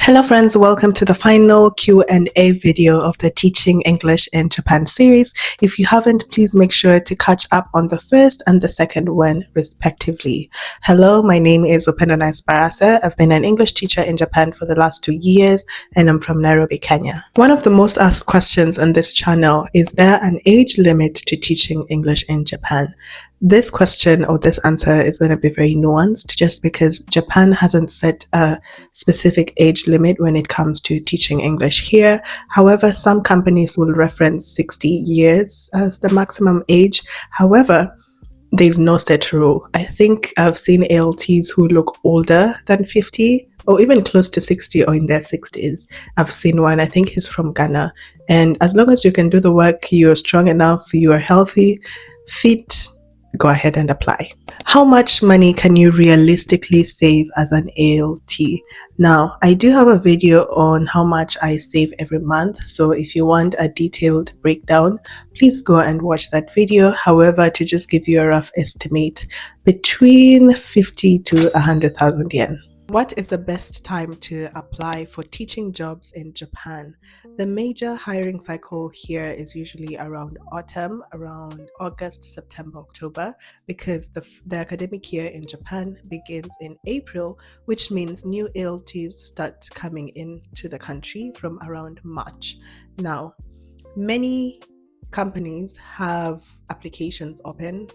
Hello friends, welcome to the final Q&A video of the Teaching English in Japan series. If you haven't, please make sure to catch up on the first and the second one respectively. Hello, my name is Upendonais Barasa. I've been an English teacher in Japan for the last 2 years and I'm from Nairobi, Kenya. One of the most asked questions on this channel is there an age limit to teaching English in Japan? This question or this answer is going to be very nuanced just because Japan hasn't set a specific age limit when it comes to teaching English here. However, some companies will reference 60 years as the maximum age. However, there's no set rule. I think I've seen ALTs who look older than 50 or even close to 60 or in their 60s. I've seen one, I think he's from Ghana. And as long as you can do the work, you're strong enough, you are healthy, fit, go ahead and apply. How much money can you realistically save as an ALT? Now, I do have a video on how much I save every month. So if you want a detailed breakdown, please go and watch that video. However, to just give you a rough estimate, between 50 to 100,000 yen. What is the best time to apply for teaching jobs in Japan? The major hiring cycle here is usually around autumn, around August, September, October, because the academic year in Japan begins in April, which means new ALTs start coming into the country from around March. Now, many companies have applications open,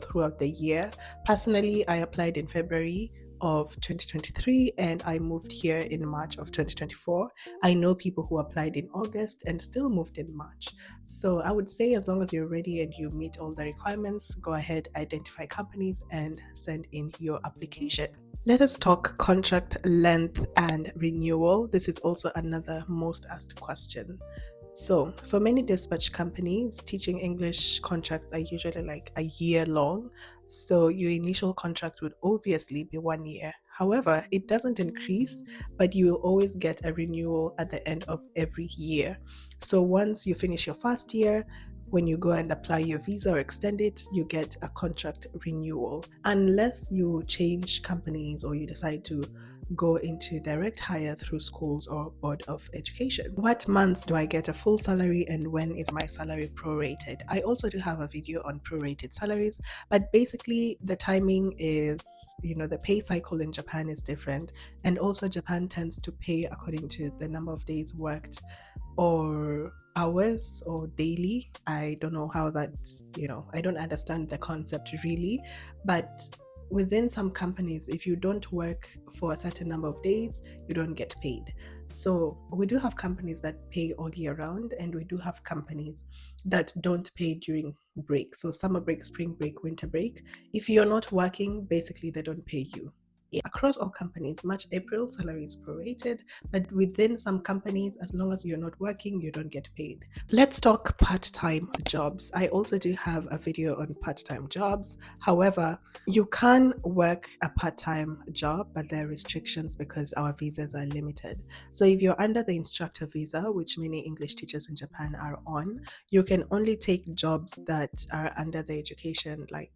throughout the year. Personally, I applied in February of 2023 and I moved here in March of 2024. I know people who applied in August and still moved in March. So I would say as long as you're ready and you meet all the requirements, go ahead, identify companies and send in your application. Let us talk contract length and renewal. This is also another most asked question. So for many dispatch companies, teaching English contracts are usually like a year long. So your initial contract would obviously be 1 year. However, it doesn't increase, but you will always get a renewal at the end of every year. So once you finish your first year, when you go and apply your visa or extend it, you get a contract renewal. Unless you change companies or you decide to go into direct hire through schools or board of education. What months do I get a full salary and when is my salary prorated? I also do have a video on prorated salaries, but basically the timing is, the pay cycle in Japan is different, and also Japan tends to pay according to the number of days worked or hours or daily. I don't know how that, I don't understand the concept really, but within some companies, if you don't work for a certain number of days, you don't get paid. So we do have companies that pay all year round, and we do have companies that don't pay during break. So summer break, spring break, winter break. If you're not working, basically they don't pay you. Across all companies, March, April, salary is prorated, but within some companies, as long as you're not working, you don't get paid. Let's talk part-time jobs. I also do have a video on part-time jobs. However, you can work a part-time job, but there are restrictions because our visas are limited. So if you're under the instructor visa, which many English teachers in Japan are on, you can only take jobs that are under the education, like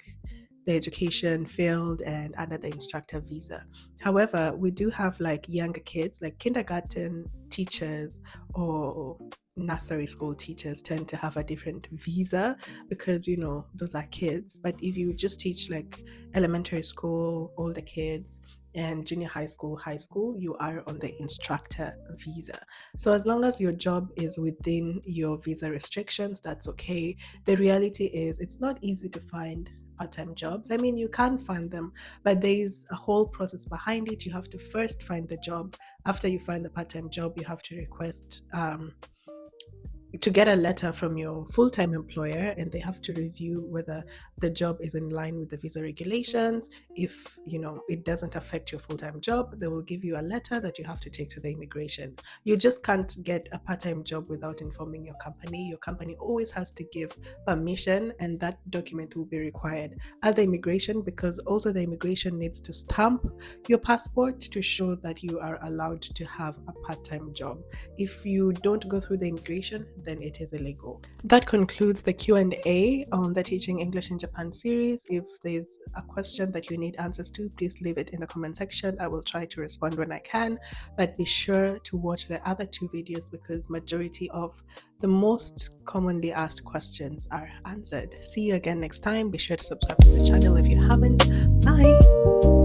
the education field and under the instructor visa. However, we do have like younger kids, like kindergarten teachers or nursery school teachers tend to have a different visa because those are kids. But if you just teach like elementary school, older kids, and junior high school, you are on the instructor visa. So as long as your job is within your visa restrictions, that's okay. The reality is it's not easy to find part-time jobs. I mean, you can find them, but there is a whole process behind it. You have to first find the job. After you find the part-time job, you have to request to get a letter from your full-time employer, and they have to review whether the job is in line with the visa regulations. If it doesn't affect your full-time job, they will give you a letter that you have to take to the immigration. You just can't get a part-time job without informing your company. Your company always has to give permission, and that document will be required at the immigration, because also the immigration needs to stamp your passport to show that you are allowed to have a part-time job. If you don't go through the immigration, then it is illegal. That concludes the Q&A on the Teaching English in Japan series. If there's a question that you need answers to, please leave it in the comment section. I will try to respond when I can, but be sure to watch the other two videos because majority of the most commonly asked questions are answered. See you again next time. Be sure to subscribe to the channel if you haven't. Bye!